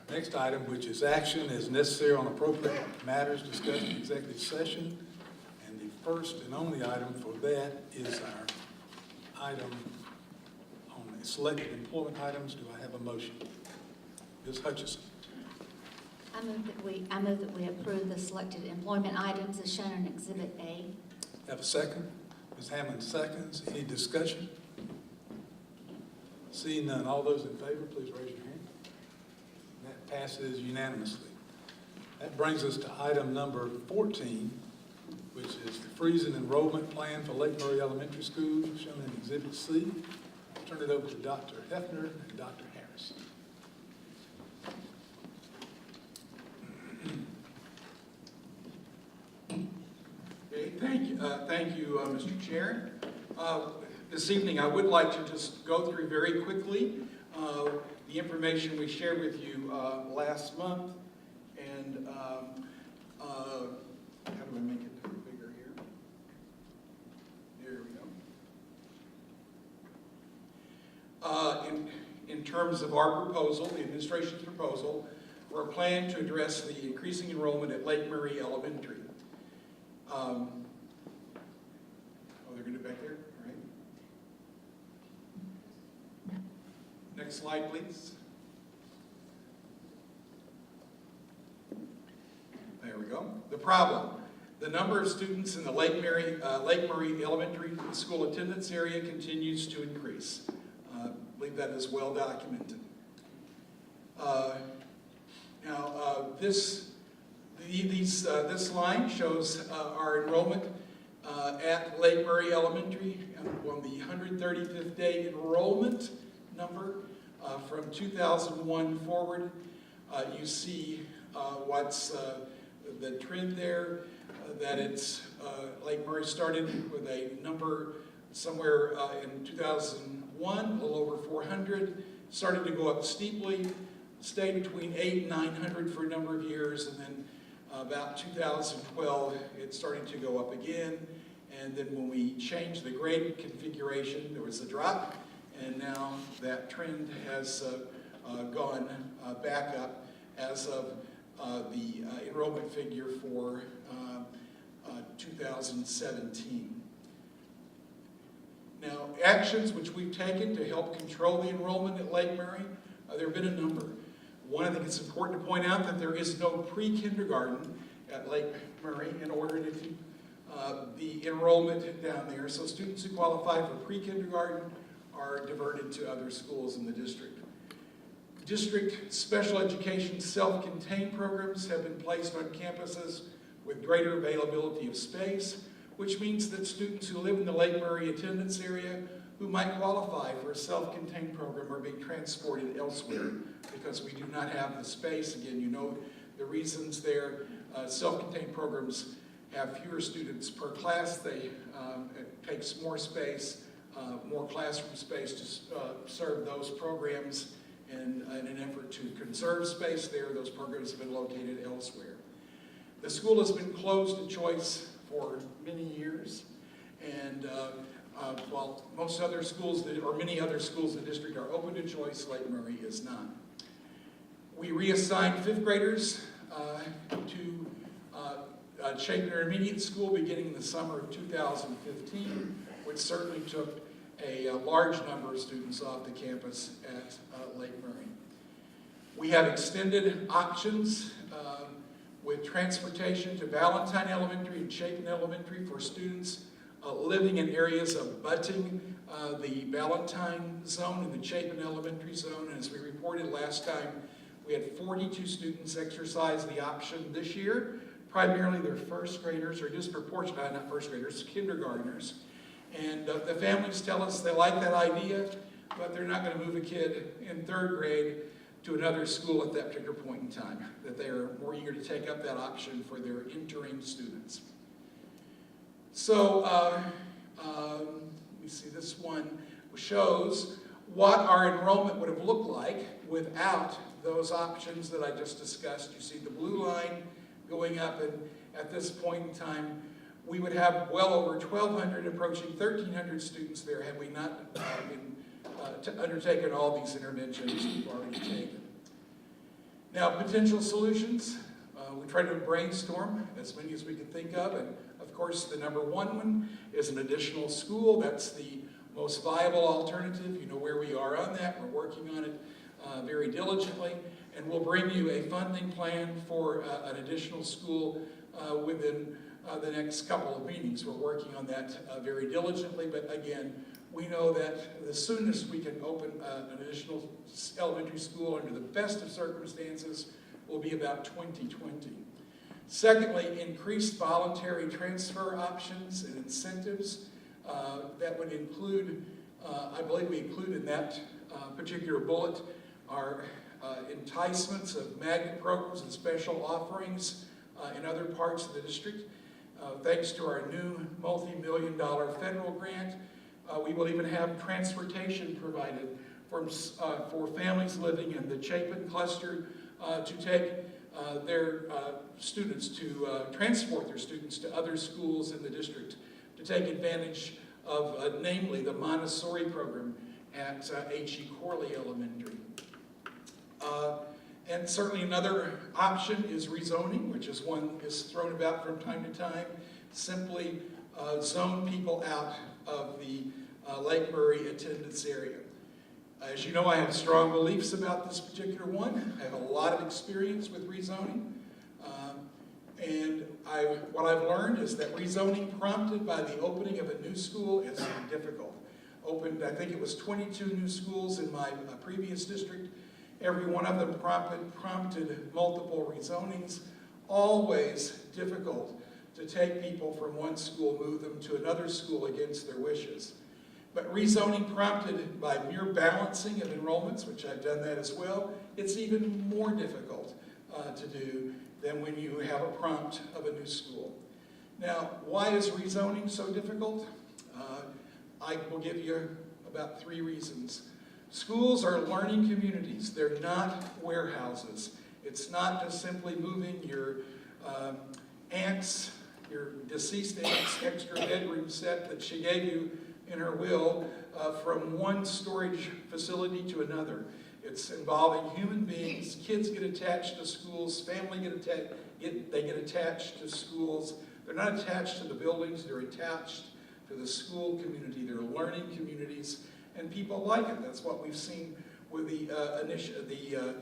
Next item, which is action as necessary on appropriate matters discussed in executive session. And the first and only item for that is our item on the selected employment items. Do I have a motion? Ms. Hutchison. I move that we approve the selected employment items as shown in Exhibit A. Have a second? Ms. Hammond seconds. Any discussion? Seeing none, all those in favor, please raise your hand. That passes unanimously. That brings us to item number 14, which is the freeze and enrollment plan for Lake Murray Elementary School, shown in Exhibit C. I'll turn it over to Dr. Hefner and Dr. Harris. Okay, thank you, Mr. Chair. This evening, I would like to just go through very quickly the information we shared with you last month, and how do I make it bigger here? There we go. In terms of our proposal, the administration's proposal, for a plan to address the increasing enrollment at Lake Murray Elementary. Oh, they're going to back there? All right. Next slide, please. There we go. The problem. The number of students in the Lake Murray Elementary School attendance area continues to increase. I believe that is well documented. This line shows our enrollment at Lake Murray Elementary on the 135th day enrollment number from 2001 forward. You see what's the trend there, that it's Lake Murray started with a number somewhere in 2001, a little over 400, started to go up steeply, stayed between 800 and 900 for a number of years, and then about 2012, it started to go up again. And then when we changed the grade configuration, there was a drop, and now that trend has gone back up as of the enrollment figure for 2017. Now, actions which we've taken to help control the enrollment at Lake Murray, there have been a number. One, I think it's important to point out that there is no pre-kindergarten at Lake Murray in order to keep the enrollment down there. So students who qualify for pre-kindergarten are diverted to other schools in the district. District special education self-contained programs have been placed on campuses with greater availability of space, which means that students who live in the Lake Murray attendance area who might qualify for a self-contained program are being transported elsewhere because we do not have the space. Again, you know the reasons there. Self-contained programs have fewer students per class. It takes more space, more classroom space to serve those programs. And in an effort to conserve space there, those programs have been located elsewhere. The school has been closed to choice for many years, and while most other schools, or many other schools in the district are open to choice, Lake Murray is not. We reassigned fifth graders to Chapin Intermediate School beginning in the summer of 2015, which certainly took a large number of students off the campus at Lake Murray. We have extended options with transportation to Valentine Elementary and Chapin Elementary for students living in areas abutting the Valentine zone and the Chapin Elementary zone. And as we reported last time, we had 42 students exercise the option this year. Primarily they're first graders, or disproportionately, not first graders, kindergartners. And the families tell us they like that idea, but they're not going to move a kid in third grade to another school at that particular point in time, that they are more eager to take up that option for their entering students. So, let me see, this one shows what our enrollment would have looked like without those options that I just discussed. You see the blue line going up, and at this point in time, we would have well over 1,200, approaching 1,300 students there had we not undertaken all these interventions we've already taken. Now, potential solutions, we try to brainstorm as many as we can think of, and of course the number one is an additional school. That's the most viable alternative. You know where we are on that. We're working on it very diligently, and we'll bring you a funding plan for an additional school within the next couple of meetings. We're working on that very diligently, but again, we know that the soonest we can open an additional elementary school under the best of circumstances will be about 2020. Secondly, increased voluntary transfer options and incentives. That would include, I believe we include in that particular bullet, our enticements of magnet programs and special offerings in other parts of the district. Thanks to our new multi-million-dollar federal grant, we will even have transportation provided for families living in the Chapin cluster to take their students to transport their students to other schools in the district to take advantage of, namely, the Montessori program at H.E. Corley Elementary. And certainly another option is rezoning, which is one is thrown about from time to time. Simply zone people out of the Lake Murray attendance area. As you know, I have strong beliefs about this particular one. I have a lot of experience with rezoning. And what I've learned is that rezoning prompted by the opening of a new school is difficult. Opened, I think it was 22 new schools in my previous district. Every one of them prompted multiple rezonings. Always difficult to take people from one school, move them to another school against their wishes. But rezoning prompted by mere balancing of enrollments, which I've done that as well, it's even more difficult to do than when you have a prompt of a new school. Now, why is rezoning so difficult? I will give you about 3 reasons. Schools are learning communities. They're not warehouses. It's not just simply moving your aunt's, your deceased aunt's extra bedroom set that she gave you in her will from one storage facility to another. It's involving human beings. Kids get attached to schools. Family get attached to schools. They're not attached to the buildings. They're attached to the school community. They're learning communities, and people like it. That's what we've seen with the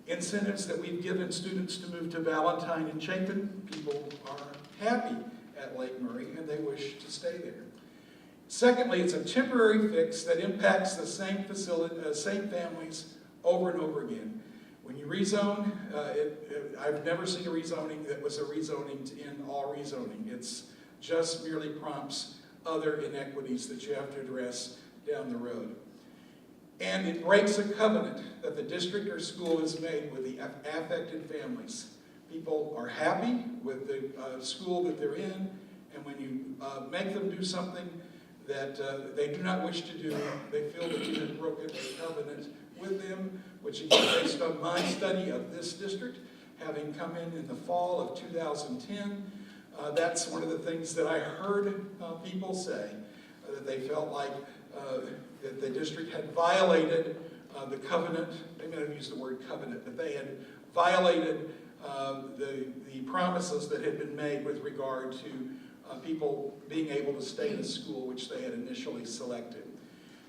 incentives that we've given students to move to Valentine and Chapin. People are happy at Lake Murray, and they wish to stay there. Secondly, it's a temporary fix that impacts the same families over and over again. When you rezone, I've never seen a rezoning that was a rezoning to end all rezoning. It's just merely prompts other inequities that you have to address down the road. And it breaks a covenant that the district or school has made with the affected families. People are happy with the school that they're in, and when you make them do something that they do not wish to do, they feel that you have broken a covenant with them, which again, based on my study of this district, having come in the fall of 2010, that's one of the things that I heard people say, that they felt like that the district had violated the covenant. They may have used the word covenant, but they had violated the promises that had been made with regard to people being able to stay in school, which they had initially selected.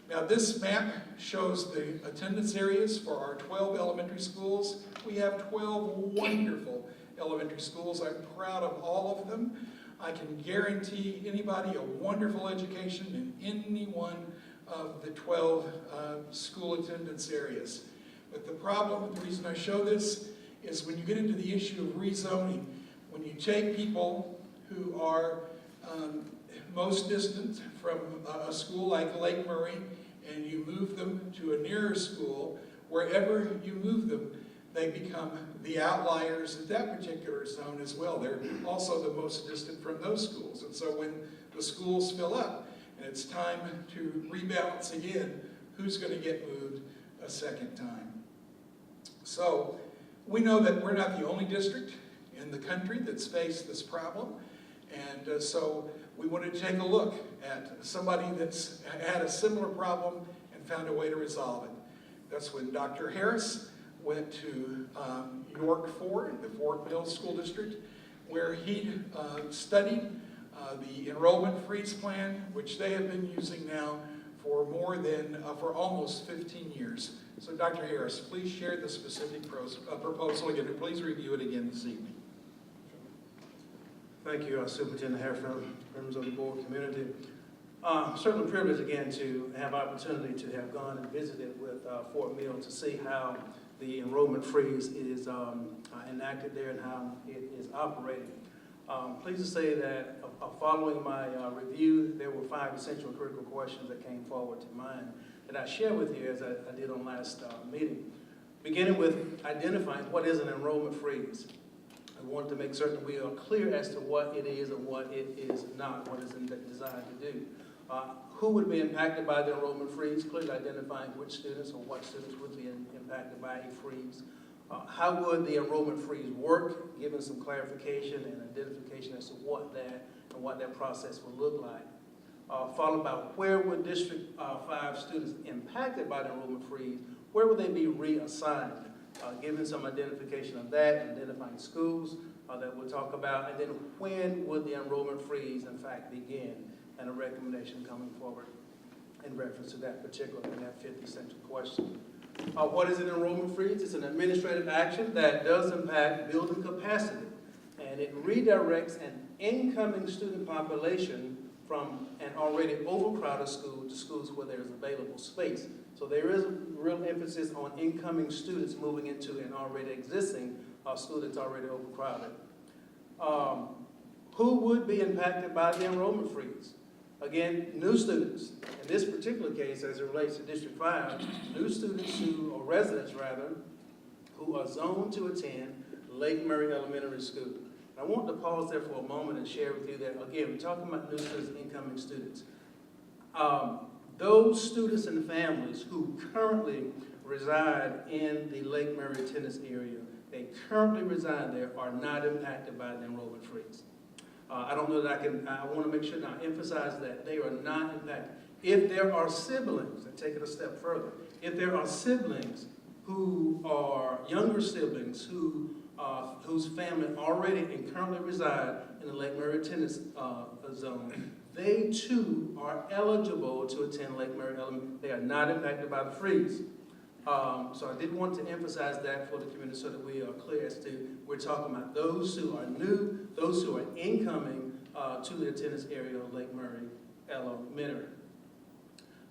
Now, this map shows the attendance areas for our 12 elementary schools. We have 12 wonderful elementary schools. I'm proud of all of them. I can guarantee anybody a wonderful education in any one of the 12 school attendance areas. But the problem, the reason I show this, is when you get into the issue of rezoning, when you take people who are most distant from a school like Lake Murray, and you move them to a nearer school, wherever you move them, they become the outliers in that particular zone as well. They're also the most distant from those schools. And so when the schools fill up and it's time to rebalance again, who's going to get moved a second time? So we know that we're not the only district in the country that's faced this problem. And so we wanted to take a look at somebody that's had a similar problem and found a way to resolve it. That's when Dr. Harris went to York 4, the Fort Mill School District, where he studied the Enrollment Freeze plan, which they have been using now for for almost 15 years. So Dr. Harris, please share the specific proposal again, and please review it again this evening. Thank you, Superintendent Harris, members of the board, community. Certainly privileged again to have opportunity to have gone and visited with Fort Mill to see how the enrollment freeze is enacted there and how it is operating. Pleased to say that following my review, there were 5 essential critical questions that came forward to mind that I share with you as I did on last meeting. Beginning with identifying what is an enrollment freeze. I wanted to make certain we are clear as to what it is and what it is not, what it's designed to do. Who would be impacted by the enrollment freeze, clearly identifying which students or what students would be impacted by a freeze. How would the enrollment freeze work, given some clarification and identification as to what that process would look like. Followed by where would District 5 students impacted by the enrollment freeze, where would they be reassigned? Given some identification of that, identifying schools that we'll talk about, and then when would the enrollment freeze in fact begin, and a recommendation coming forward in reference to that particular and that 5th essential question. What is an enrollment freeze? It's an administrative action that does impact building capacity, and it redirects an incoming student population from an already overcrowded school to schools where there is available space. So there is a real emphasis on incoming students moving into an already existing school that's already overcrowded. Who would be impacted by the enrollment freeze? Again, new students. In this particular case, as it relates to District 5, new students or residents rather, who are zoned to attend Lake Murray Elementary School. I want to pause there for a moment and share with you that, again, we're talking about new students and incoming students. Those students and families who currently reside in the Lake Murray attendance area, they currently reside there, are not impacted by the enrollment freeze. I don't know that I want to make sure that I emphasize that they are not impacted. If there are siblings, and take it a step further, if there are siblings who are younger siblings whose family already and currently reside in the Lake Murray attendance zone, they too are eligible to attend Lake Murray Elementary. They are not impacted by the freeze. So I did want to emphasize that for the community so that we are clear as to, we're talking about those who are new, those who are incoming to the attendance area of Lake Murray Elementary.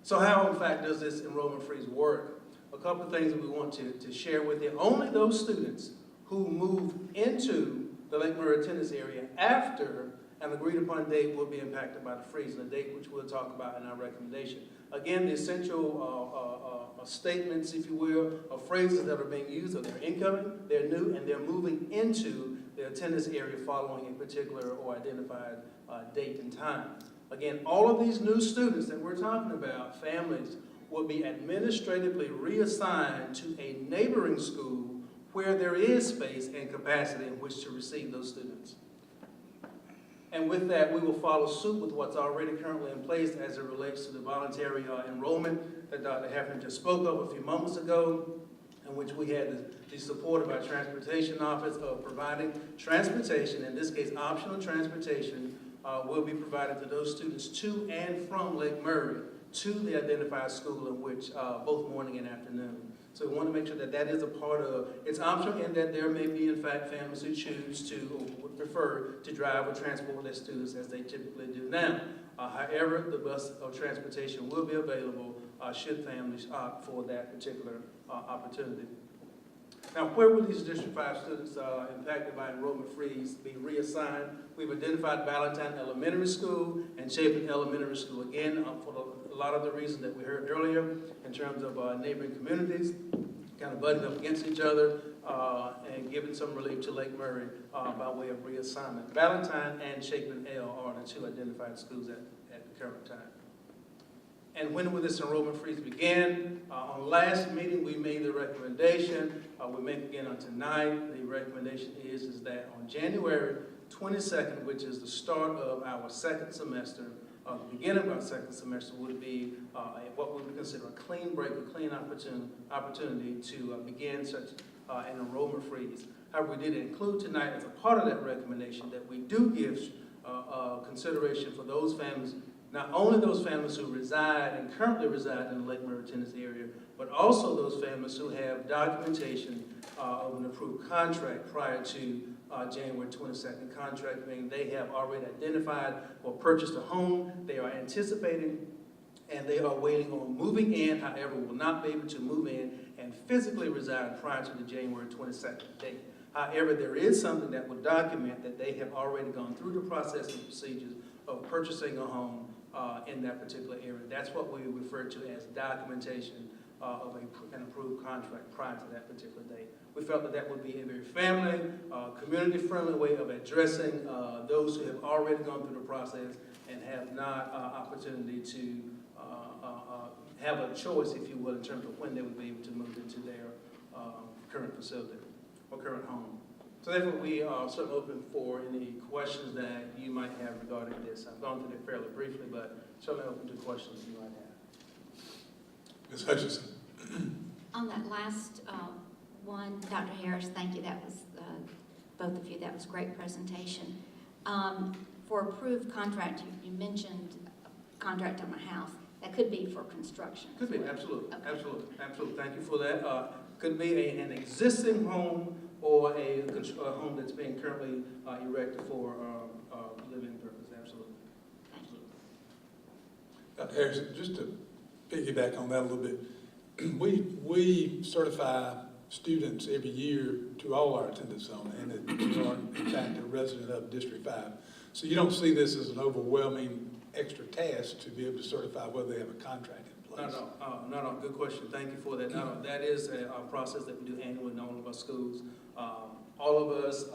So how, in fact, does this enrollment freeze work? A couple of things that we want to share with you. Only those students who move into the Lake Murray attendance area after an agreed upon date will be impacted by the freeze, and a date which we'll talk about in our recommendation. Again, the essential statements, if you will, or phrases that are being used are they're incoming, they're new, and they're moving into the attendance area following a particular or identified date and time. Again, all of these new students that we're talking about, families, will be administratively reassigned to a neighboring school where there is space and capacity in which to receive those students. And with that, we will follow suit with what's already currently in place as it relates to the voluntary enrollment that Dr. Heffernan just spoke of a few moments ago, in which we had the support of our transportation office of providing transportation, in this case optional transportation, will be provided to those students to and from Lake Murray to the identified school in which both morning and afternoon. So we want to make sure that that is a part of, it's optional in that there may be in fact families who choose to or would prefer to drive or transport their students as they typically do now. However, the bus or transportation will be available should families opt for that particular opportunity. Now, where will these District 5 students impacted by enrollment freeze be reassigned? We've identified Valentine Elementary School and Chapin Elementary School, again, for a lot of the reasons that we heard earlier in terms of neighboring communities, kind of butting up against each other and giving some relief to Lake Murray by way of reassignment. Valentine and Chapin L are the 2 identified schools at the current time. And when will this enrollment freeze begin? On last meeting, we made the recommendation. We make again on tonight. The recommendation is that on January 22nd, which is the start of our second semester, the beginning of our second semester would be what we would consider a clean break, a clean opportunity to begin such an enrollment freeze. However, we did include tonight as a part of that recommendation that we do give consideration for those families, not only those families who reside and currently reside in the Lake Murray, Tennessee area, but also those families who have documentation of an approved contract prior to January 22nd. Contract meaning they have already identified or purchased a home, they are anticipating, and they are waiting on moving in, however, will not be able to move in and physically reside prior to the January 22nd date. However, there is something that would document that they have already gone through the process and procedures of purchasing a home in that particular area. That's what we refer to as documentation of an approved contract prior to that particular date. We felt that that would be a very family, community-friendly way of addressing those who have already gone through the process and have not opportunity to have a choice, if you will, in terms of when they would be able to move into their current facility or current home. So therefore, we are certainly open for any questions that you might have regarding this. I've gone through it fairly briefly, but certainly open to questions you might have. Ms. Hutchinson. On that last one, Dr. Harris, thank you. That was, both of you, that was a great presentation. For approved contract, you mentioned contract on a house. That could be for construction. Could be, as well. absolutely, Okay. absolutely, absolutely. Thank you for that. Could be an existing home or a home that's being currently erected for living purpose, absolutely. Thank you. Dr. Harrison, just to piggyback on that a little bit, we certify students every year to all our attendance zone, and they are in fact a resident of District 5. So you don't see this as an overwhelming extra task to be able to certify whether they have a contract in place? No, good question. Thank you for that. No, that is a process that we do annually in all of our schools. All of us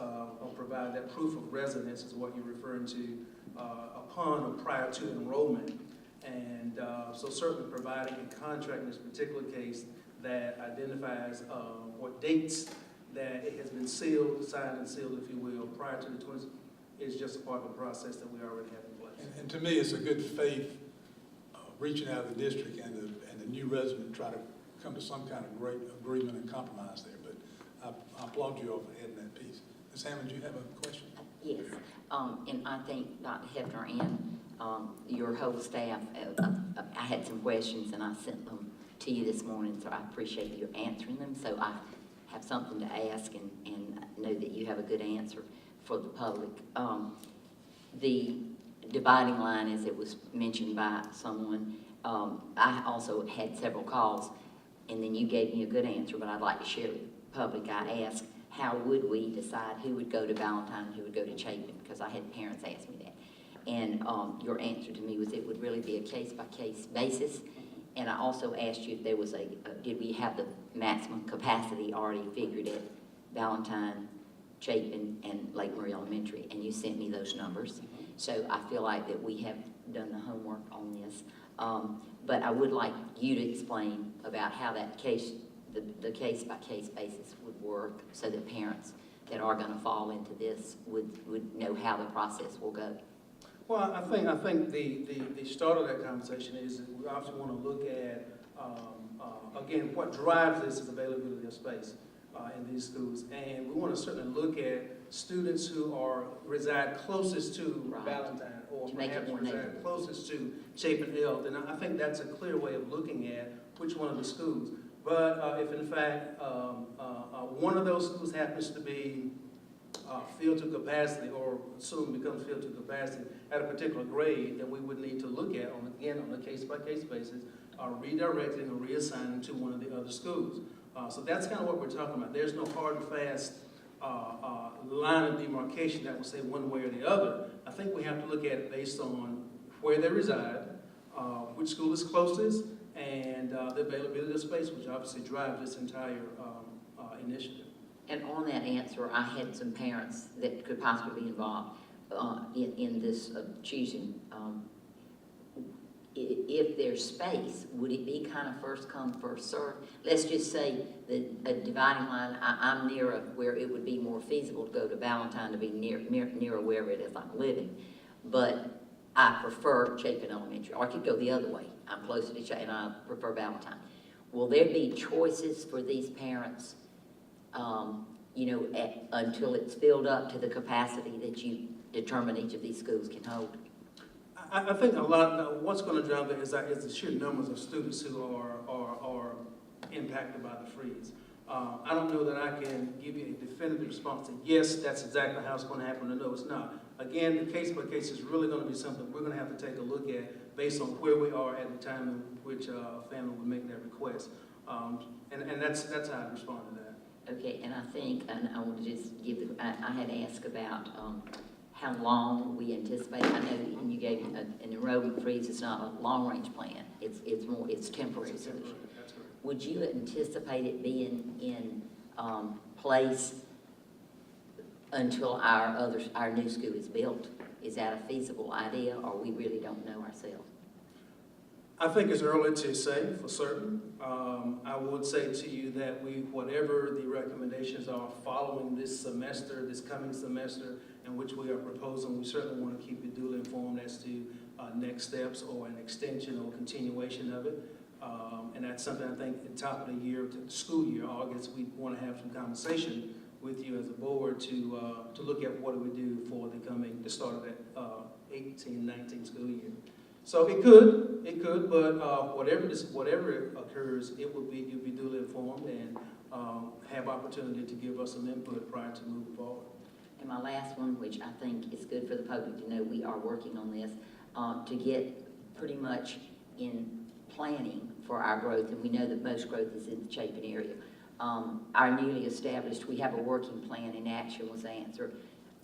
will provide that proof of residence is what you're referring to upon or prior to enrollment. And so certainly providing a contract in this particular case that identifies what dates that it has been sealed, signed and sealed, if you will, prior to the 20th is just a part of the process that we already have in place. And to me, it's a good faith reaching out of the district and the new resident try to come to some kind of great agreement and compromise there. But I applaud you all for adding that piece. Ms. Hammond, do you have a question? Yes, and I think Dr. Hefner and your whole staff, I had some questions and I sent them to you this morning, so I appreciate you answering them. So I have something to ask and know that you have a good answer for the public. The dividing line, as it was mentioned by someone, I also had several calls, and then you gave me a good answer, but I'd like to share with the public. I asked, how would we decide who would go to Valentine, who would go to Chapin? Because I had parents ask me that. And your answer to me was it would really be a case-by-case basis. And I also asked you if there was did we have the maximum capacity already figured at Valentine, Chapin, and Lake Murray Elementary, and you sent me those numbers. So I feel like that we have done the homework on this. But I would like you to explain about how that case, the case-by-case basis would work so that parents that are going to fall into this would know how the process will go. Well, I think the start of that conversation is that we obviously want to look at, again, what drives this is availability of space in these schools. And we want to certainly look at students who reside closest to Right. Valentine or To make it perhaps more reside neighborhood. closest to Chapin Hill. And I think that's a clear way of looking at which one of the schools. But if in fact one of those schools happens to be filled to capacity or soon becomes filled to capacity at a particular grade, then we would need to look at, on a case-by-case basis, redirecting or reassigning to one of the other schools. So that's kind of what we're talking about. There's no hard and fast line of demarcation that will say one way or the other. I think we have to look at it based on where they reside, which school is closest, and the availability of space, which obviously drives this entire initiative. And on that answer, I had some parents that could possibly be involved in this choosing. If there's space, would it be kind of first come, first served? Let's just say that a dividing line, I'm near where it would be more feasible to go to Valentine to be near wherever it is I'm living. But I prefer Chapin Elementary, or I could go the other way. I'm closer to Chapin, and I prefer Valentine. Will there be choices for these parents, until it's filled up to the capacity that you determine each of these schools can hold? I think a lot, what's going to drive it is the sheer numbers of students who are impacted by the freeze. I don't know that I can give you a definitive response to yes, that's exactly how it's going to happen, or no, it's not. Again, the case by case is really going to be something we're going to have to take a look at based on where we are at the time in which a family would make that request. And that's how I respond to that. Okay, and I think, and I want to just I had asked about how long we anticipate. I know when you gave an enrollment freeze, it's not a long-range plan. It's temporary solution. That's correct. Would you anticipate it being in place until our new school is built? Is that a feasible idea, or we really don't know ourselves? I think it's early to say for certain. I would say to you that whatever the recommendations are following this coming semester, in which we are proposing, we certainly want to keep you duly informed as to next steps or an extension or continuation of it. And that's something I think at the top of the year, the school year, August, we want to have some conversation with you as a board to look at what do we do for the start of that 18-19 school year. So it could, but whatever occurs, you'll be duly informed and have opportunity to give us some input prior to moving forward. And my last one, which I think is good for the public to know, we are working on this to get pretty much in planning for our growth, and we know that most growth is in the Chapin area. Our newly established, we have a working plan in action was the answer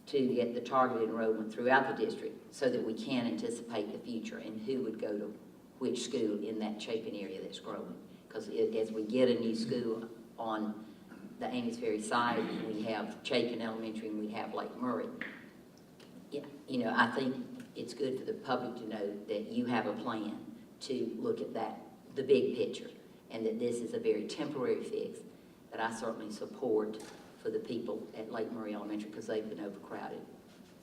to get the targeted enrollment throughout the district so that we can anticipate the future and who would go to which school in that Chapin area that's growing. Because as we get a new school on the Ames Ferry side, we have Chapin Elementary and we have Lake Murray. Yeah, I think it's good for the public to know that you have a plan to look at the big picture, and that this is a very temporary fix that I certainly support for the people at Lake Murray Elementary, because they've been overcrowded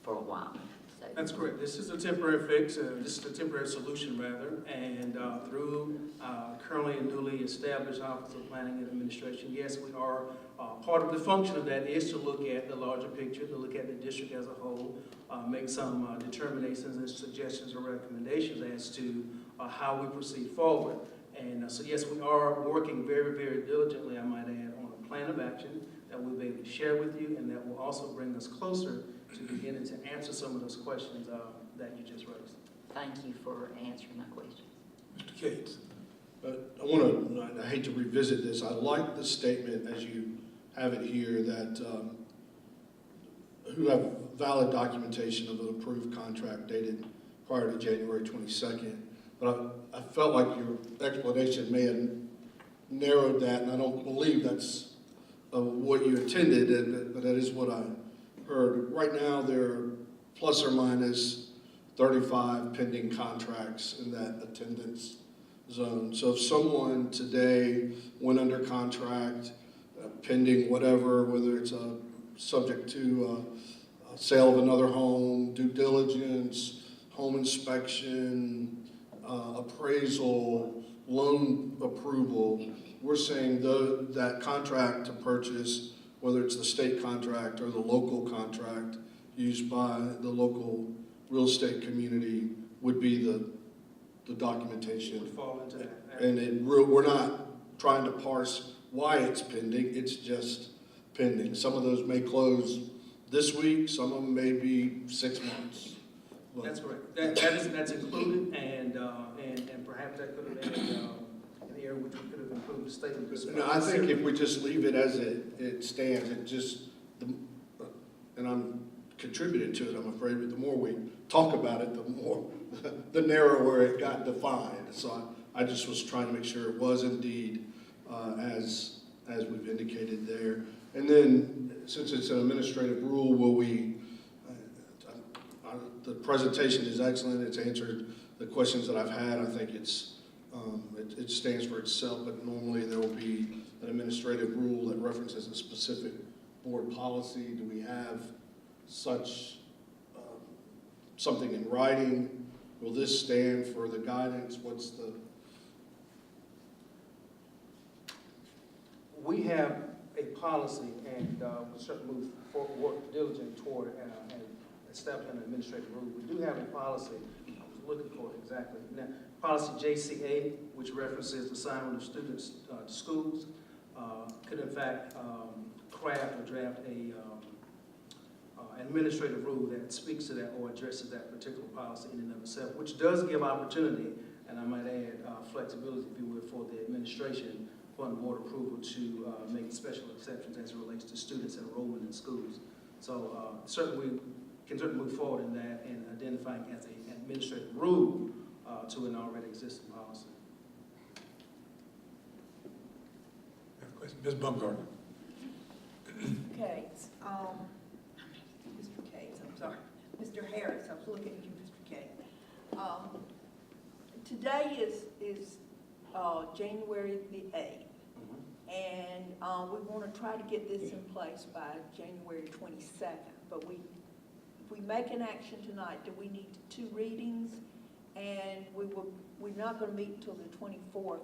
for a while. So. That's correct. This is a temporary fix. This is a temporary solution, rather. And through currently a newly established Office of Planning and Administration, yes, we are part of the function of that is to look at the larger picture, to look at the district as a whole, make some determinations and suggestions or recommendations as to how we proceed forward. And so, yes, we are working very, very diligently, I might add, on a plan of action that we'll be able to share with you, and that will also bring us closer to beginning to answer some of those questions that you just raised. Thank you for answering my question. Mr. Cates. I hate to revisit this. I like the statement as you have it here that who have valid documentation of an approved contract dated prior to January 22nd. But I felt like your explanation may have narrowed that, and I don't believe that's what you intended, but that is what I heard. Right now, there are plus or minus 35 pending contracts in that attendance zone. So if someone today went under contract, pending whatever, whether it's subject to sale of another home, due diligence, home inspection, appraisal, loan approval, we're saying that contract to purchase, whether it's the state contract or the local contract used by the local real estate community, would be the documentation. Would fall into that. And we're not trying to parse why it's pending, it's just pending. Some of those may close this week, some of them may be 6 months. But That's correct. That's included, and perhaps that could have been an area which we could have improved the statement. no, I think if we just leave it as it stands, it just, and I'm contributing to it, I'm afraid, but the more we talk about it, the narrower it got defined. So I just was trying to make sure it was indeed as we've indicated there. And then, since it's an administrative rule, will we, the presentation is excellent, it's answered the questions that I've had. I think it stands for itself, but normally there will be an administrative rule that references a specific board policy. Do we have such something in writing Will this stand for the guidance? What's the, We have a policy, and we certainly move forward, work diligently toward and establishing an administrative rule. We do have a policy, I was looking for it exactly. Now, policy JCA, which references the assignment of students to schools, could in fact craft or draft a administrative rule that speaks to that or addresses that particular policy in and of itself, which does give opportunity, and I might add flexibility, if you will, for the administration upon board approval to make special exceptions as it relates to students enrollment in schools. So certainly we can certainly move forward in that and identifying as an administrative rule to an already existing policy. Have a question? Ms. Baumgartner. Cates, Mr. Cates, I'm sorry, Mr. Harris, I was looking at you, Mr. Cates. Today is January the 8th, and we want to try to get this in place by January 22nd, but if we make an action tonight, do we need 2 readings? And we're not going to meet until the 24th,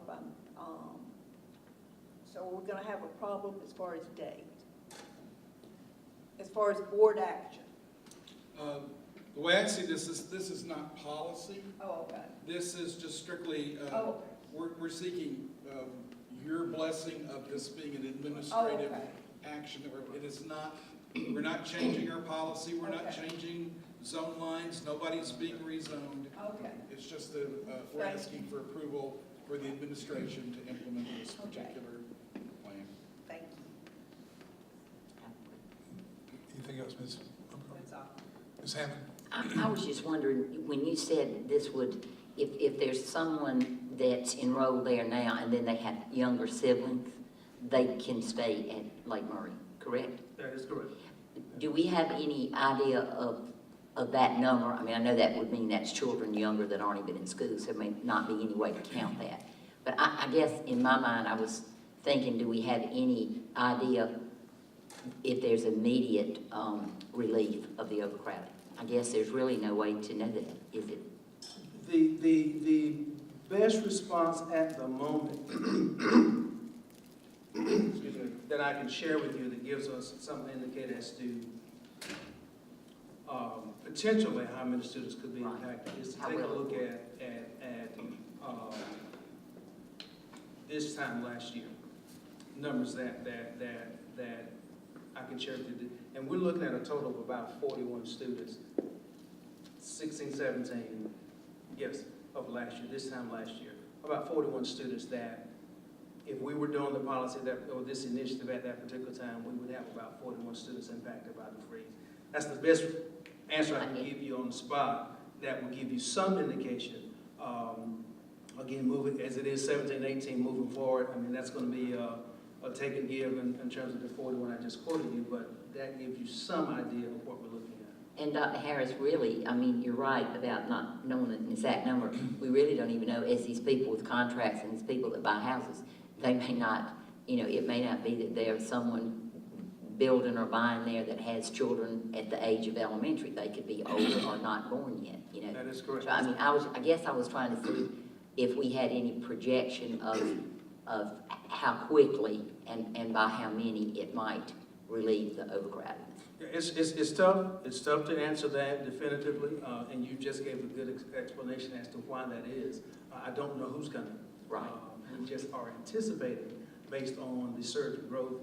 so we're going to have a problem as far as date. As far as board action. The way I see this is not policy. Oh, okay. This is just strictly, Oh, we're seeking your blessing of this being an administrative action. It is not, we're not changing our policy, we're not changing zone lines, nobody's being rezoned. okay. It's just that we're asking for approval for the administration to implement this particular plan. Thank you. Anything else, Ms. Baumgartner? That's all. Ms. Hammond? I was just wondering, when you said this would, if there's someone that's enrolled there now and then they have younger siblings, they can stay at Lake Murray, correct? That is correct. Do we have any idea of that number? I mean, I know that would mean that's children younger that aren't even in school, so there may not be any way to count that. But I guess in my mind, I was thinking, do we have any idea if there's immediate relief of the overcrowding? I guess there's really no way to know that, is it? The best response at the moment, excuse me, that I can share with you that gives us some indicator as to potentially how many students could be impacted is to take a look at this time last year, numbers that I can share with you. And we're looking at a total of about 41 students, 16, 17, yes, of last year, this time last year. About 41 students that, if we were doing the policy or this initiative at that particular time, we would have about 41 students impacted by the freeze. That's the best answer I can give you on the spot. That will give you some indication. Again, moving as it is 17, 18, moving forward, I mean, that's going to be a take and give in terms of the 41 I just quoted you, but that gives you some idea of what we're looking at. And Dr. Harris, really, I mean, you're right about not knowing an exact number. We really don't even know, as these people with contracts and these people that buy houses, they may not, it may not be that there's someone building or buying there that has children at the age of elementary. They could be older or not born yet, That is correct. So, I mean, I guess I was trying to see if we had any projection of how quickly and by how many it might relieve the overcrowding. It's tough. It's tough to answer that definitively, and you just gave a good explanation as to why that is. I don't know who's coming. Right. We just are anticipating, based on the surge of growth,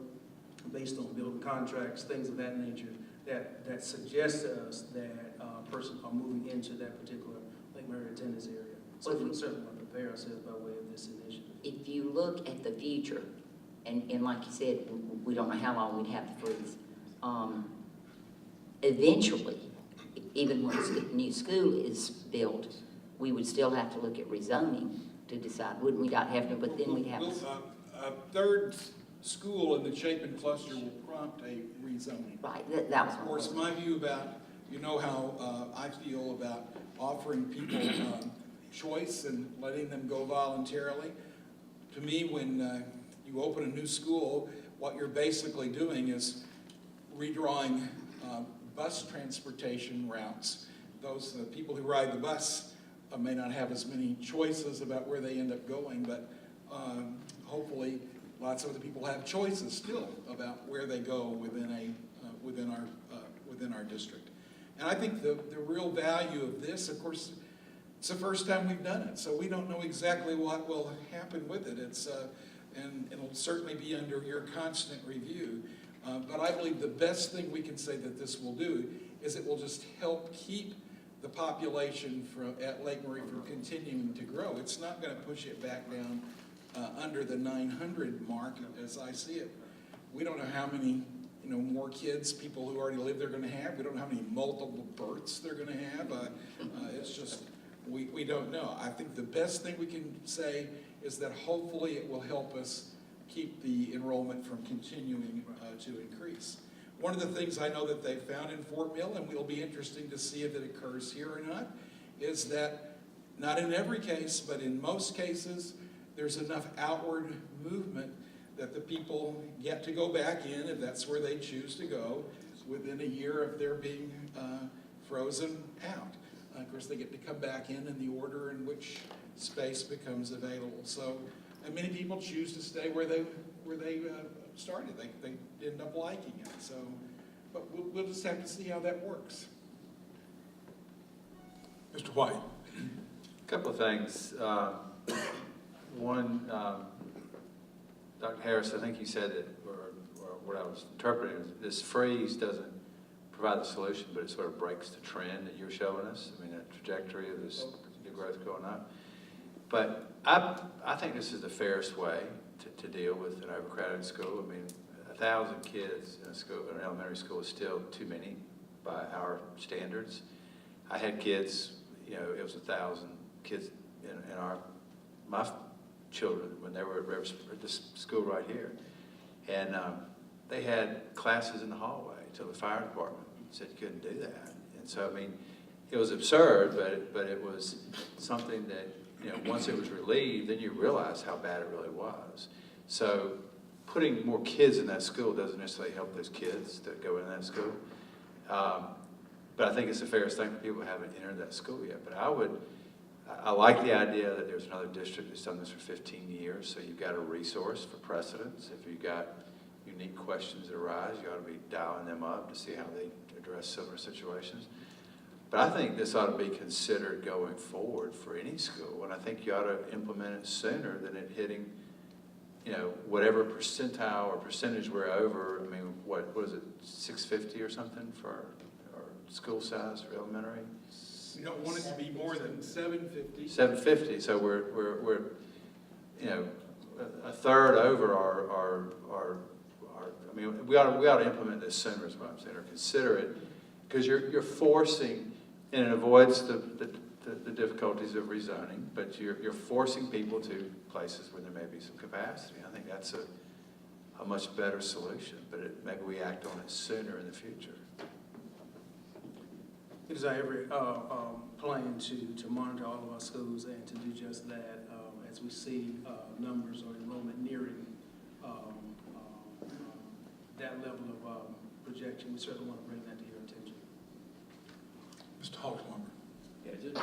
based on building contracts, things of that nature, that suggests to us that persons are moving into that particular Lake Murray attendance area. So we certainly want to prepare ourselves by way of this initiative. If you look at the future, and like you said, we don't know how long we'd have to freeze. Eventually, even once the new school is built, we would still have to look at rezoning to decide, wouldn't we not have to, but then we'd have to. A third school in the Chapin cluster will prompt a rezoning. Right, that was Of course, my view about, how I feel about offering people choice and letting them go voluntarily. To me, when you open a new school, what you're basically doing is redrawing bus transportation routes. Those people who ride the bus may not have as many choices about where they end up going, but hopefully lots of other people have choices still about where they go within our district. And I think the real value of this, of course, it's the first time we've done it, so we don't know exactly what will happen with it. And it'll certainly be under your constant review. But I believe the best thing we can say that this will do is it will just help keep the population at Lake Murray from continuing to grow. It's not going to push it back down under the 900 mark, as I see it. We don't know how many more kids people who already live there are going to have. We don't know how many multiple births they're going to have. It's just, we don't know. I think the best thing we can say is that hopefully it will help us keep the enrollment from continuing to increase. One of the things I know that they found in Fort Mill, and it'll be interesting to see if it occurs here or not, is that not in every case, but in most cases, there's enough outward movement that the people get to go back in, if that's where they choose to go, within a year of their being frozen out. Of course, they get to come back in the order in which space becomes available. So, and many people choose to stay where they started. They end up liking it. So, but we'll just have to see how that works. Mr. White. A couple of things. One, Dr. Harris, I think you said that, or what I was interpreting, is this freeze doesn't provide the solution, but it sort of breaks the trend that you're showing us. I mean, that trajectory of this new growth going up. But I think this is the fairest way to deal with an overcrowded school. I mean, 1,000 kids in a school, in an elementary school, is still too many by our standards. I had kids, it was 1,000 kids in my children when they were at this school right here, and they had classes in the hallway till the fire department said you couldn't do that. And so, I mean, it was absurd, but it was something that, once it was relieved, then you realize how bad it really was. So putting more kids in that school doesn't necessarily help those kids that go in that school. But I think it's the fairest thing for people who haven't entered that school yet. But I like the idea that there's another district that's done this for 15 years, so you've got a resource for precedents. If you've got unique questions that arise, you ought to be dialing them up to see how they address similar situations. But I think this ought to be considered going forward for any school, and I think you ought to implement it sooner than it hitting, whatever percentile or percentage we're over. I mean, what is it, 650 or something for our school size for elementary? We don't want it to be more than 750. 750. So we're a third over our. I mean, we ought to implement this sooner, is what I'm saying, or consider it, because you're forcing, and it avoids the difficulties of rezoning, but you're forcing people to places where there may be some capacity. I think that's a much better solution, but maybe we act on it sooner in the future. It is our every plan to monitor all of our schools and to do just that as we see numbers or enrollment nearing that level of projection. We certainly want to bring that to your attention. Mr. Hawksworth. Yeah, just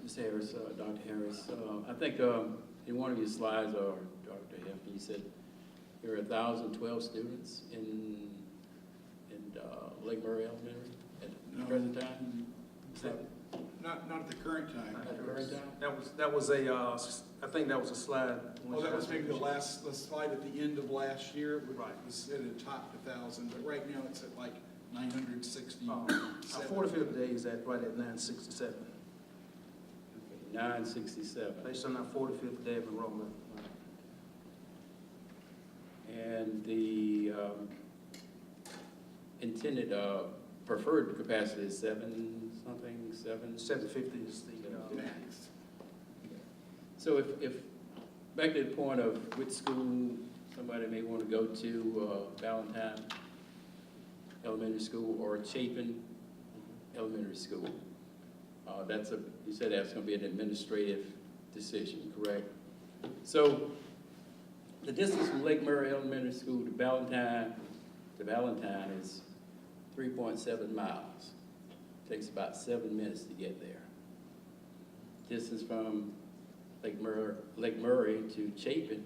Ms. Harris, Dr. Harris, I think in one of your slides, or Dr. Hefty, you said there are 1,012 students in Lake Murray Elementary at the present time? Is that Not at the current time. at the current time? That was I think that was a slide. Well, that was maybe the slide at the end of last year. Right. It was at a top 1,000, but right now it's at like 960. Our 45th day is right at 967, Okay, 967. based on our 45th day of enrollment. And the intended preferred capacity is 750 is the Max. So if back to the point of which school somebody may want to go to, Valentine Elementary School or Chapin Elementary School, you said that's going to be an administrative decision, correct? So the distance from Lake Murray Elementary School to Valentine is 3.7 miles. Takes about 7 minutes to get there. distance from Lake Murray to Chapin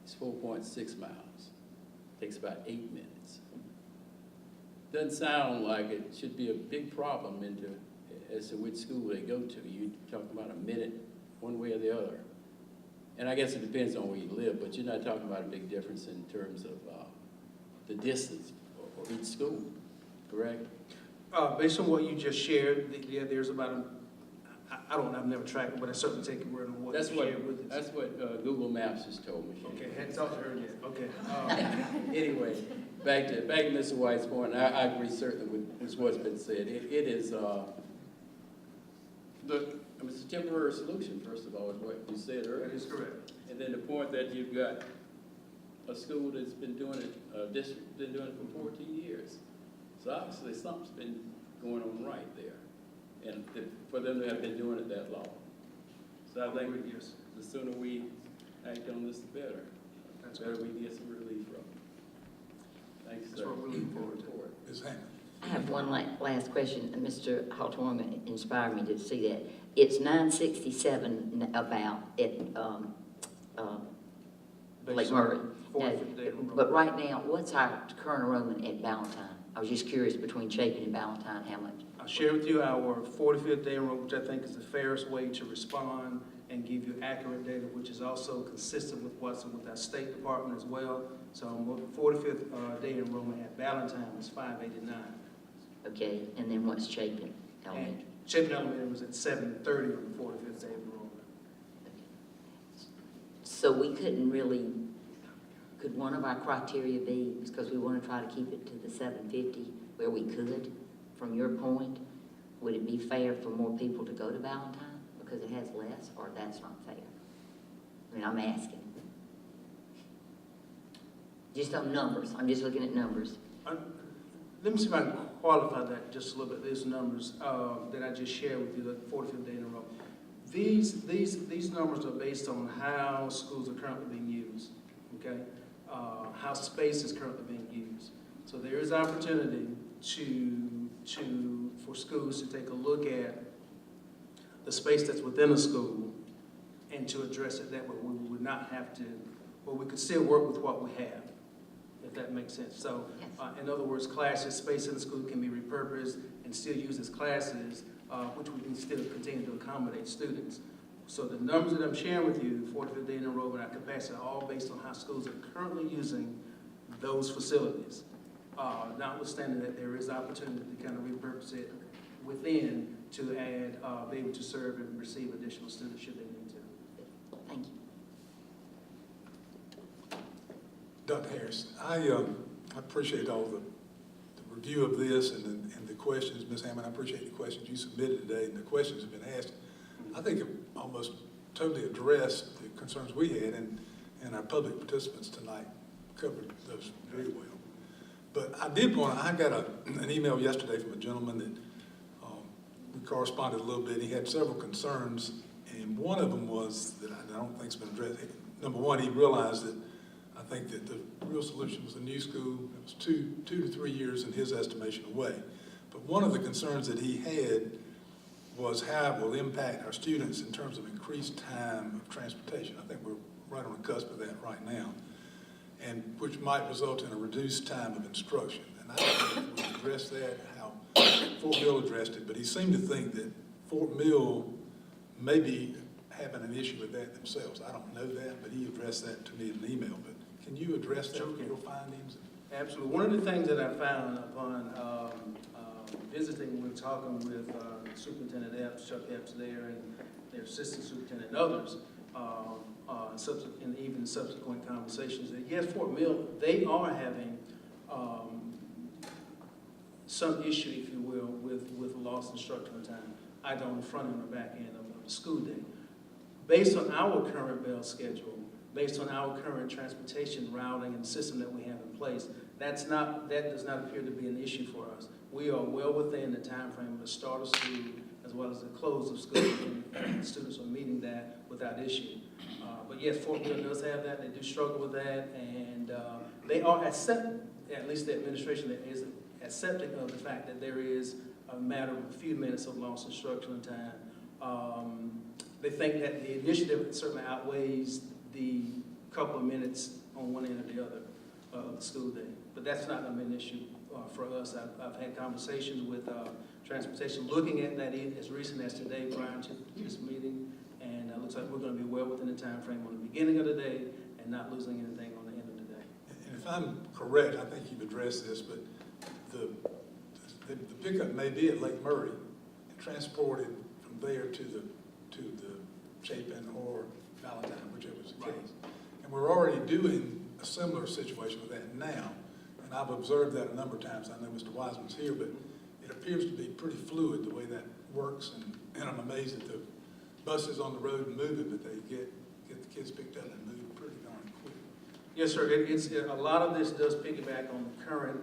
is 4.6 miles. Takes about 8 minutes. Doesn't sound like it should be a big problem as to which school they go to. You're talking about a minute one way or the other. And I guess it depends on where you live, but you're not talking about a big difference in terms of the distance for each school, correct? Based on what you just shared, yeah, there's about I've never tracked it, but I certainly take your word on what you shared with us. That's what Google Maps has told me. Okay, hadn't talked to her yet, okay. Anyway, back to Mr. White's point, and I agree certainly with what's been said. It is it's a temporary solution, first of all, is what you said earlier. That is correct. And then the point that you've got a school that's been doing it, a district been doing it for 14 years. So obviously something's been going on right there, and for them to have been doing it that long. So I think Yes. the sooner we act on this, the better. That's The better we get some relief from it. Thanks, That's sir. what we're looking forward to. Ms. Hammond? I have one last question, and Mr. Hawthorne inspired me to see that. It's 967 about at Lake Murray. Now, but right now, what's our current enrollment at Valentine? I was just curious, between Chapin and Valentine, how much? I'll share with you our 45th day enrollment, which I think is the fairest way to respond and give you accurate data, which is also consistent with what's with our State Department as well. So 45th day enrollment at Valentine was 589. Okay, and then what's Chapin Elementary? And Chapin Elementary was at 730 on the 45th day enrollment. So we couldn't really, could one of our criteria be, because we want to try to keep it to the 750 where we could, from your point, would it be fair for more people to go to Valentine because it has less, or that's not fair? I mean, I'm asking. Just on numbers, I'm just looking at numbers. Let me see if I can qualify that just a little bit. These numbers that I just shared with you, the 45th day in a row. These numbers are based on how schools are currently being used, okay? How space is currently being used. So there is opportunity for schools to take a look at the space that's within a school and to address it that way. We would not have to, well, we could still work with what we have, if that makes sense. So, in other words, classes, space in the school can be repurposed and still used as classes, which we can still continue to accommodate students. So the numbers that I'm sharing with you, 45th day in enrollment, our capacity, are all based on how schools are currently using those facilities. Notwithstanding that there is opportunity to kind of repurpose it within to add, be able to serve and receive additional students should they need to. Thank you. Dr. Harris, I appreciate all the review of this and the questions, Ms. Hammond. I appreciate the questions you submitted today and the questions have been asked. I think it almost totally addressed the concerns we had, and our public participants tonight covered those very well. But I got an email yesterday from a gentleman that we corresponded a little bit. He had several concerns, and one of them was that I don't think's been addressed. Number one, he realized that I think that the real solution was a new school. It was two to 3 years in his estimation away. But one of the concerns that he had was how it will impact our students in terms of increased time of transportation. I think we're right on the cusp of that right now, and which might result in a reduced time of instruction. And I don't know if we addressed that, how Fort Mill addressed it, but he seemed to think that Fort Mill may be having an issue with that themselves. I don't know that, but he addressed that to me in an email. But can you address that with your findings? Absolutely. One of the things that I found upon visiting, we're talking with Superintendent Epps, Chuck Epps there, and their assistant superintendent and others, and even subsequent conversations, that yes, Fort Mill, they are having some issue, if you will, with lost instructional time, either on the front end or back end of the school day. Based on our current bell schedule, based on our current transportation routing and system that we have in place, that does not appear to be an issue for us. We are well within the time frame of the start of school as well as the close of school, and students are meeting that without issue. But yes, Fort Mill does have that. They do struggle with that, and they are accepting, at least the administration is accepting of the fact that there is a matter of a few minutes of lost instructional time. they think that the initiative certainly outweighs the couple of minutes on one end or the other of the school day. But that's not going to be an issue for us. I've had conversations with transportation, looking at that as recent as today prior to this meeting, and it looks like we're going to be well within the time frame on the beginning of the day and not losing anything on the end of the day. And if I'm correct, I think you've addressed this, but the pickup may be at Lake Murray and transported from there to the Chapin or Valentine, whichever is the case. And we're already doing a similar situation with that now, and I've observed that a number of times. I know Mr. Wiseman's here, but it appears to be pretty fluid the way that works, and I'm amazed that the buses on the road moving, but they get the kids picked up and moved pretty darn quick. Yes, sir. It's a lot of this does piggyback on the current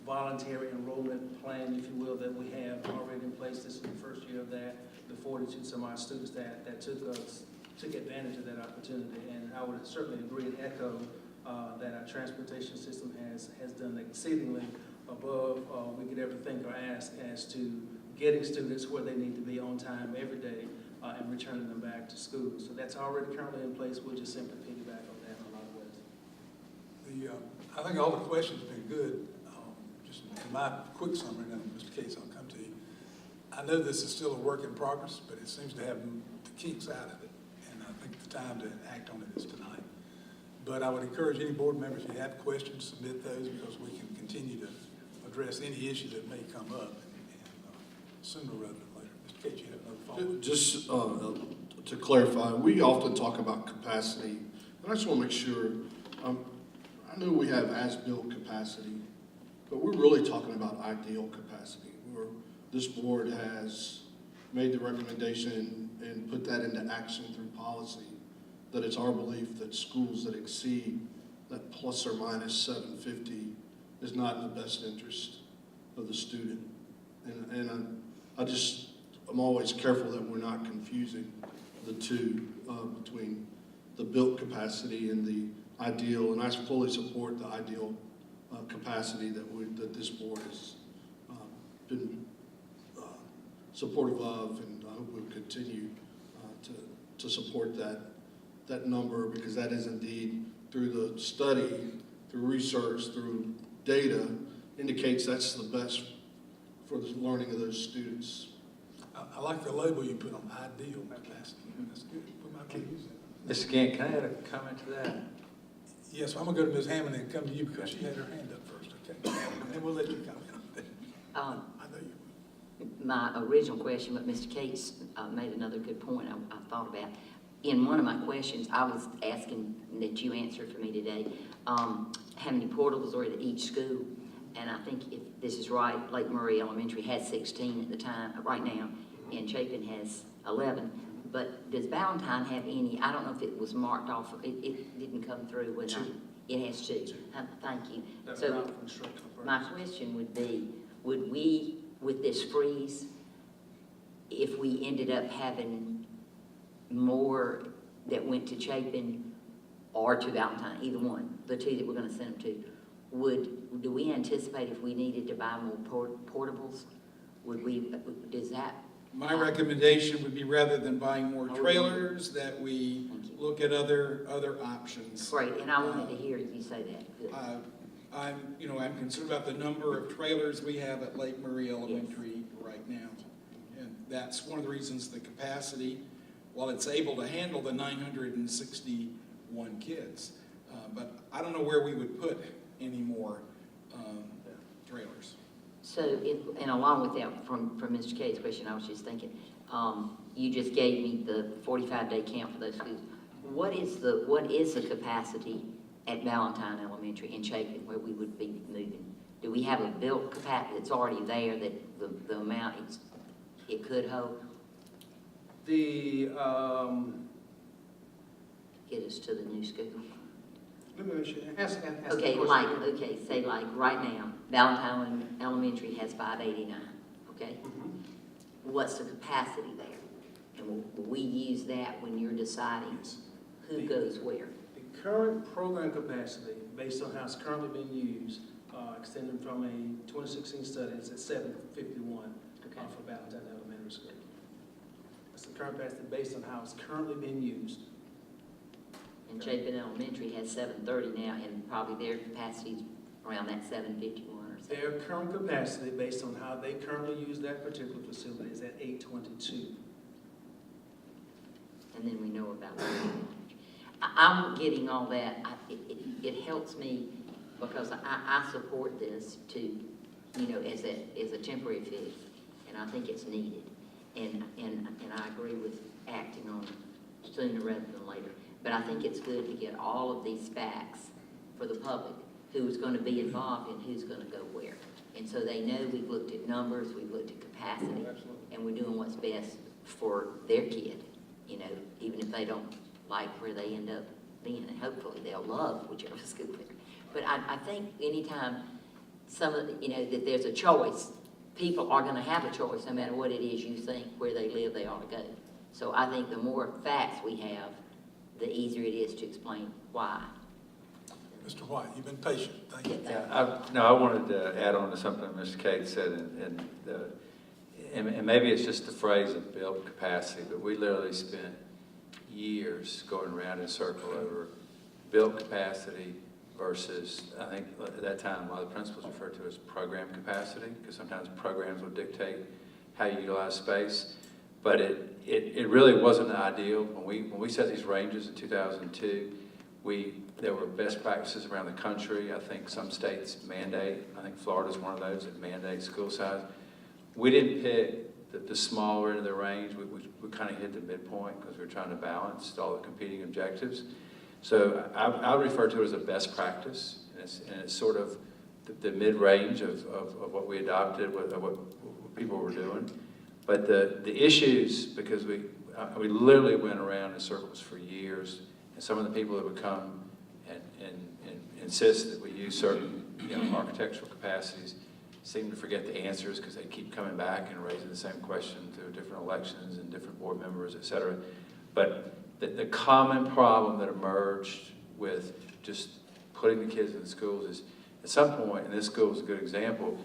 voluntary enrollment plan, if you will, that we have already in place. This is the first year of that. The 42 some odd students that took advantage of that opportunity, and I would certainly agree and echo that our transportation system has done exceedingly above we could ever think or ask as to getting students where they need to be on time every day and returning them back to school. So that's already currently in place. We'll just simply piggyback on that in a lot of ways. I think all the questions have been good. Just in my quick summary, now Mr. Cates, I'll come to you. I know this is still a work in progress, but it seems to have the kinks out of it, and I think the time to act on it is tonight. But I would encourage any board members, if you have questions, submit those, because we can continue to address any issue that may come up, and sooner rather than later. Mr. Cates, you have another follow-up? Just to clarify, we often talk about capacity, and I just want to make sure, I know we have as-built capacity, but we're really talking about ideal capacity. This board has made the recommendation and put that into action through policy, that it's our belief that schools that exceed that plus or minus 750 is not in the best interest of the student. And I'm always careful that we're not confusing the two between the built capacity and the ideal, and I fully support the ideal capacity that this board has been supportive of, and I hope we'll continue to support that number, because that is indeed, through the study, through research, through data, indicates that's the best for the learning of those students. I like the label you put on ideal capacity. That's good. We might want to use it. Mr. Gant, can I add a comment to that? Yes, I'm going to go to Ms. Hammond and come to you because she had her hand up first, okay? And then we'll let you comment. I know you will. My original question, but Mr. Cates made another good point I thought about. In one of my questions, I was asking that you answered for me today, how many portables are at each school? And I think if this is right, Lake Murray Elementary has 16 at the time, right now, and Chapin has 11. But does Valentine have any? I don't know if it was marked off. It didn't come through when it has two. Thank you. So my question would be, would we, with this freeze, if we ended up having more that went to Chapin or to Valentine, either one, the two that we're going to send them to, do we anticipate if we needed to buy more portables? Does that? My recommendation would be, rather than buying more trailers, that we look at other options. Great, and I wanted to hear you say that. Good. I'm concerned about the number of trailers we have at Lake Murray Elementary right now. And that's one of the reasons the capacity, while it's able to handle the 961 kids, but I don't know where we would put any more trailers. So, and along with that, from Mr. Cates' question, I was just thinking, you just gave me the 45-day count for those schools. What is the capacity at Valentine Elementary in Chapin where we would be moving? Do we have a built capacity that's already there that the amount it could hold? The Get us to the new school. let me make sure. Ask Okay, the question. say like right now, Valentine Elementary has 589, okay? What's the capacity there? And will we use that when you're deciding who goes where? The current program capacity, based on how it's currently being used, extending from a 2016 study, is at 751 Okay. for Valentine Elementary School. That's the current capacity based on how it's currently being used. And Chapin Elementary has 730 now, and probably their capacity's around that 751 or so. Their current capacity, based on how they currently use that particular facility, is at 822. And then we know about I'm getting all that. It helps me because I support this to, you know, as a temporary fix, and I think it's needed. And I agree with acting on it sooner rather than later. But I think it's good to get all of these facts for the public, who's going to be involved and who's going to go where. And so they know we've looked at numbers, we've looked at capacity, and we're doing what's best for their kid, you know, even if they don't like where they end up being. And hopefully they'll love whichever school they're. But I think anytime you know, that there's a choice, people are going to have a choice no matter what it is you think where they live they ought to go. So I think the more facts we have, the easier it is to explain why. Mr. White, you've been patient. Thank you. Yeah, I wanted to add on to something Mr. Cate said, and maybe it's just the phrase of built capacity, but we literally spent years going around in a circle over built capacity versus, I think at that time, a lot of the principals referred to as program capacity, because sometimes programs will dictate how you utilize space. But it really wasn't ideal. When we set these ranges in 2002, there were best practices around the country. I think some states mandate, I think Florida's one of those that mandate school size. We didn't pick the smaller end of the range. We kind of hit the midpoint because we were trying to balance all the competing objectives. So I refer to it as a best practice, and it's sort of the mid-range of what we adopted, what people were doing. But the issues, because we literally went around in circles for years, and some of the people that would come and insist that we use certain, you know, architectural capacities seem to forget the answers because they keep coming back and raising the same question through different elections and different board members, et cetera. But the common problem that emerged with just putting the kids in the schools is, at some point, and this school is a good example,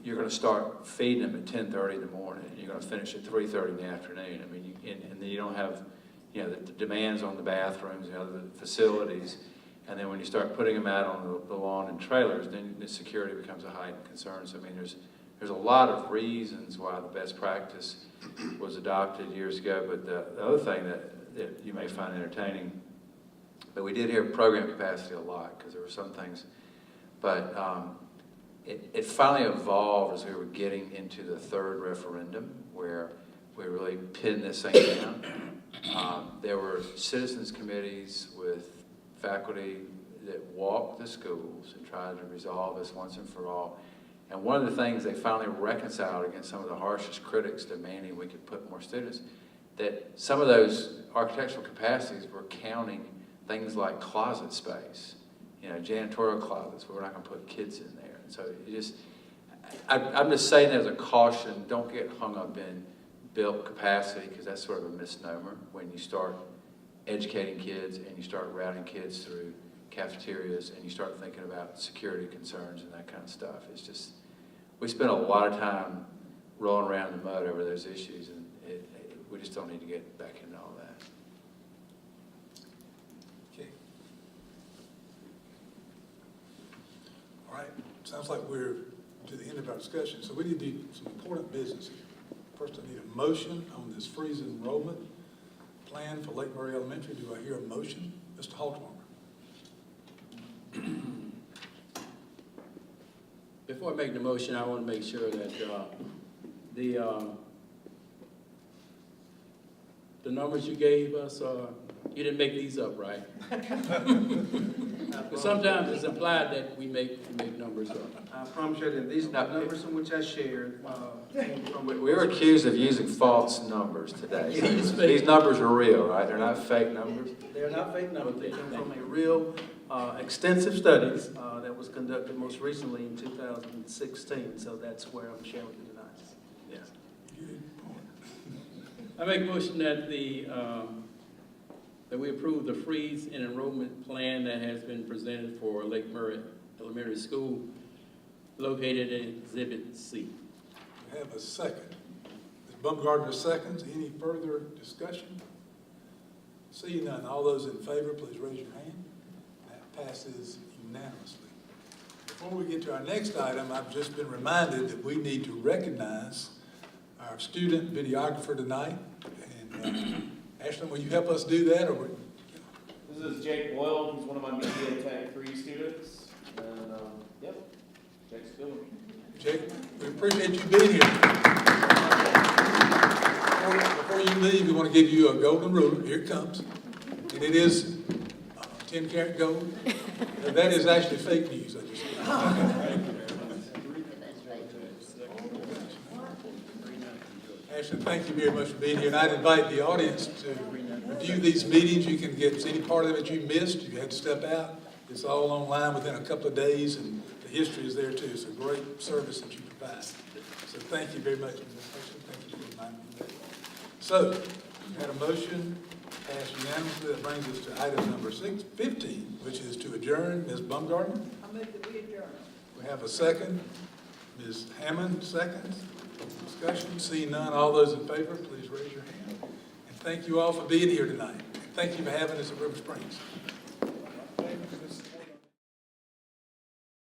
you're going to start feeding them at 10:30 in the morning, and you're going to finish at 3:30 in the afternoon. I mean, and then you don't have, you know, the demands on the bathrooms and other facilities. And then when you start putting them out on the lawn and trailers, then the security becomes a heightened concern. So I mean, there's a lot of reasons why the best practice was adopted years ago. But the other thing that you may find entertaining, but we did hear program capacity a lot because there were some things, but it finally evolved as we were getting into the third referendum where we really pinned this thing down. There were citizens committees with faculty that walked the schools and tried to resolve this once and for all. And one of the things they finally reconciled against some of the harshest critics demanding we could put more students, that some of those architectural capacities were counting things like closet space, you know, janitorial closets, where we're not going to put kids in there. And so it just, I'm just saying as a caution, don't get hung up in built capacity, because that's sort of a misnomer when you start educating kids and you start routing kids through cafeterias and you start thinking about security concerns and that kind of stuff. It's just, we spend a lot of time rolling around in the mud over those issues, and we just don't need to get back into all that. Okay. All right, sounds like we're to the end of our discussion, so we need to do some important business here. First, I need a motion on this freeze enrollment plan for Lake Murray Elementary. Do I hear a motion? Mr. Haltwanger. Before I make the motion, I want to make sure that the numbers you gave us, you didn't make these up, right? But sometimes it's implied that we make numbers up. I promise you that these numbers in which I shared came from. We were accused of using false numbers today. So these numbers are real, right? They're not fake numbers? They're not fake numbers. They come from a real extensive studies that was conducted most recently in 2016. So that's where I'm sharing with you tonight. Yes. I make a motion that that we approve the freeze and enrollment plan that has been presented for Lake Murray Elementary School located in Exhibit C. We have a second. Baumgartner seconds. Any further discussion? Seeing none, all those in favor, please raise your hand. That passes unanimously. Before we get to our next item, I've just been reminded that we need to recognize our student videographer tonight. And Ashlyn, will you help us do that, or? This is Jake Boyle. He's one of my Media Tech 3 students. And, yep, Jake's good one. Jake, we appreciate you being here. Before you leave, we want to give you a golden ruler. Here it comes. And it is 10 karat gold. That is actually fake news, I just. Ashley, thank you very much for being here. And I'd invite the audience to review these meetings. You can get any part of it you missed. If you had to step out, it's all online within a couple of days, and the history is there too. It's a great service that you provide. So thank you very much, Ms. Ashley. Thank you for reminding me of that. So, we had a motion passed unanimously. That brings us to item number 15, which is to adjourn. Ms. Baumgartner? I move that we adjourn. We have a second. Ms. Hammond, seconds. Discussion, seeing none, all those in favor, please raise your hand. And thank you all for being here tonight. Thank you for having us at River Springs.